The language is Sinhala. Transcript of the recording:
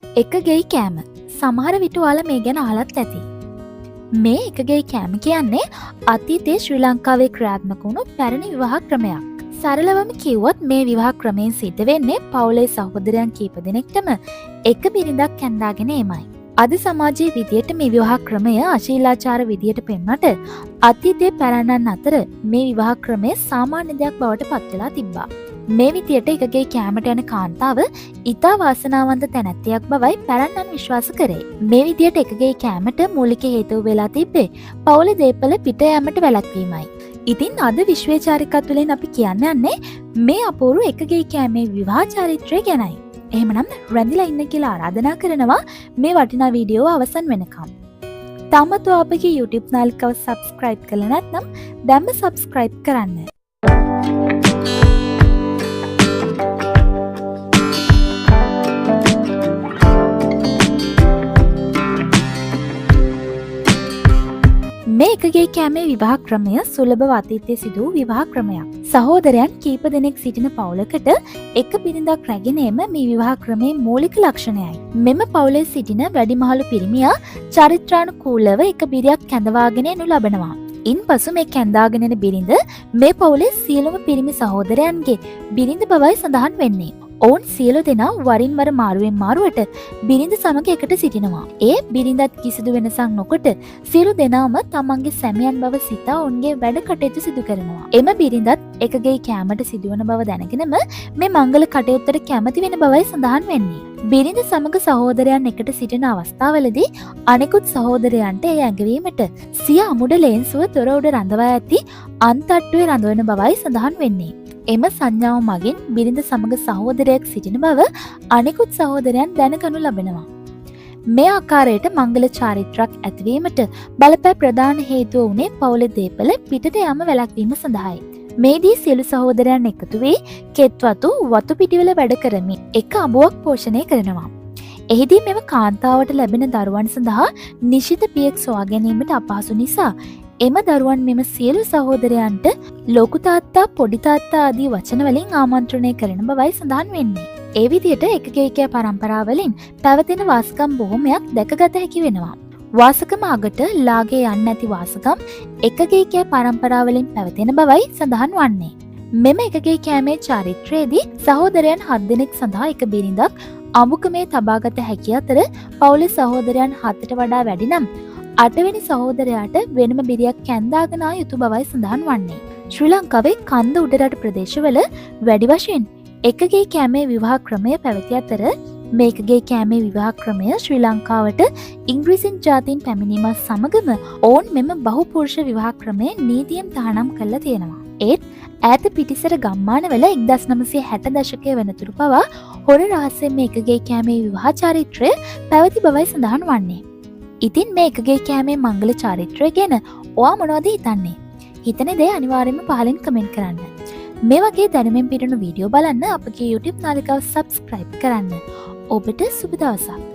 එක ගෙයි කෑම. සමහර විට ඔයාලා මේ ගැන අහලත් ඇති. මේ එක ගෙයි කෑම කියන්නේ අතීතයේ ශ්‍රී ලංකාවේ ක්‍රියාත්මක වුණු පැරණි විවාහ ක්‍රමයක්. සරලවම කිව්වොත් මේ විවාහ ක්‍රමයෙන් සිද්ධ වෙන්නේ පවුලේ සහෝදරයන් කීප දෙනෙක්ටම එක බිරිඳක් කැඳාගෙන එමයි. අද සමාජයේ විදියට මේ විවාහ ක්‍රමය අශීලාචාර විදියට පෙන්වන්නට අතීතයේ පැරණන් අතර මේ විවාහ ක්‍රමය සාමාන්‍ය දෙයක් බවට පත් වෙලා තිබ්බා. මේ විදියට එකගේ කෑමට යන කාන්තාව ඉතා වාසනාවන්ත තැනැත්තියක් බවයි පැරණන් විශ්වාස කරේ. මේ විදියට එකගේ කෑමට මූලික හේතුව වෙලා තිබ්බේ පවුලේ දේපල පිට යෑමට වැළැක්වීමයි. ඉතින් අද විශ්වචාරිකත් තුළින් අපි කියන්න යන්නේ මේ අපූරු එකගේ කෑමේ විවාහ චාරිත්‍රය ගැනයි. එහෙමනම් රැඳිලා ඉන්න කියලා ආරාධනා කරනවා මේ වටිනා වීඩියෝ අවසන් වෙනකම්. තාමත් අපගේ YouTube නාලිකාව subscribe කරලා නැත්නම් දැන්ම subscribe කරන්න. මේ එකගේ කෑමේ විවාහ ක්‍රමය සුලභ අතීතයේ සිදු වූ විවාහ ක්‍රමයක්. සහෝදරයන් කීප දෙනෙක් සිටින පවුලකට එක බිරිඳක් රැගෙන එම මේ විවාහ ක්‍රමේ මූලික ලක්ෂණයයි. මෙම පවුලේ සිටින වැඩිමහලු පිරිමියා චරිත්‍රානුකූලව එක බිරියක් කැඳවාගෙන එනු ලබනවා. ඉන්පසු මේ කැඳාගෙන එන බිරිඳ මේ පවුලේ සියලුම පිරිමි සහෝදරයන්ගේ බිරිඳ බවයි සඳහන් වෙන්නේ. ඔවුන් සියලු දෙනා වරින් වර මාරුවෙන් මාරුවට බිරිඳ සමග එකට සිටිනවා. ඒ බිරිඳත් කිසිදු වෙනසක් නොකොට සියලු දෙනාම තමන්ගේ සැමියන් බව සිතා ඔවුන්ගේ වැඩ කටයුතු සිදු කරනවා. එම බිරිඳත් එකගේ කෑමට සිදුවන බව දැනගෙනම මේ මංගල කටයුත්තට කැමති වෙන බවයි සඳහන් වෙන්නේ. බිරිඳ සමග සහෝදරයන් එකට සිටින අවස්ථාවලදී අනෙකුත් සහෝදරයන්ට එය ඇඟවීමට සිය අමුඩ ලේන්සුව තොර උඩ රඳවා ඇති අන්තට්ටුවේ රඳවන බවයි සඳහන් වෙන්නේ. එම සංඥාව මගින් බිරිඳ සමග සහෝදරයෙක් සිටින බව අනෙකුත් සහෝදරයන් දැනගනු ලබනවා. මේ ආකාරයට මංගල චාරිත්‍රාක් ඇතිවීමට බලපෑ ප්‍රධාන හේතුව වුණේ පවුලේ දේපල පිටට යාම වැළැක්වීම සඳහායි. මේදී සියලු සහෝදරයන් එකතු වී කෙත්වතු වතු පිටිවල වැඩ කරමින් එක අඹුවක් පෝෂණය කරනවා. එහිදී මෙම කාන්තාවට ලැබෙන දරුවන් සඳහා නිශ්චිත පියෙක් සොයා ගැනීමට අපහසු නිසා එම දරුවන් මෙම සියලු සහෝදරයන්ට ලොකු තාත්තා පොඩි තාත්තා ආදී වචන වලින් ආමන්ත්‍රණය කරන බවයි සඳහන් වෙන්නේ. ඒ විදිහට එකකේකයා පරම්පරාවලින් පැවතෙන වාසකම් බොහොමයක් දැකගත හැකි වෙනවා. වාසකම අගට ලාගේ යන්නේ නැති වාසකම් එකකේකයා පරම්පරාවලින් පැවතෙන බවයි සඳහන් වන්නේ. මෙම එකගේ කෑමේ චාරිත්‍රයේදී සහෝදරයන් 7 දෙනෙක් සඳහා එක බිරිඳක් අමුකමේ තබාගත හැකි අතර පවුලේ සහෝදරයන් 7ට වඩා වැඩි නම් 8 වෙනි සහෝදරයාට වෙනම බිරියක් කැඳාගෙන ආ යුතු බවයි සඳහන් වන්නේ. ශ්‍රී ලංකාවේ කන්ද උඩරට ප්‍රදේශවල වැඩි වශයෙන් එකගේ කෑමේ විවාහ ක්‍රමය පැවති අතර මේකගේ කෑමේ විවාහ ක්‍රමය ශ්‍රී ලංකාවට ඉංග්‍රීසින් ජාතීන් පැමිණීමත් සමගම ඔවුන් මෙම බහුපුරුෂ විවාහ ක්‍රමය නීතියෙන් තහනම් කරලා තියෙනවා. ඒත් ඈත පිටිසර ගම්මානවල 1960 දශකයේ වෙනතුරු පවා හොර රහස්‍යයෙන් මේකගේ කෑමේ විවාහ චාරිත්‍රය පැවති බවයි සඳහන් වන්නේ. ඉතින් මේ එකගේ කෑමේ මංගල චාරිත්‍රය ගැන ඔයා මොනවද හිතන්නේ? හිතන දේ අනිවාර්යයෙන්ම පහලින් කමෙන්ට් කරන්න. මේ වගේ දැනුමින් පිරුණු වීඩියෝ බලන්න අපගේ YouTube නාලිකාව subscribe කරන්න. ඔබට සුබ දවසක්.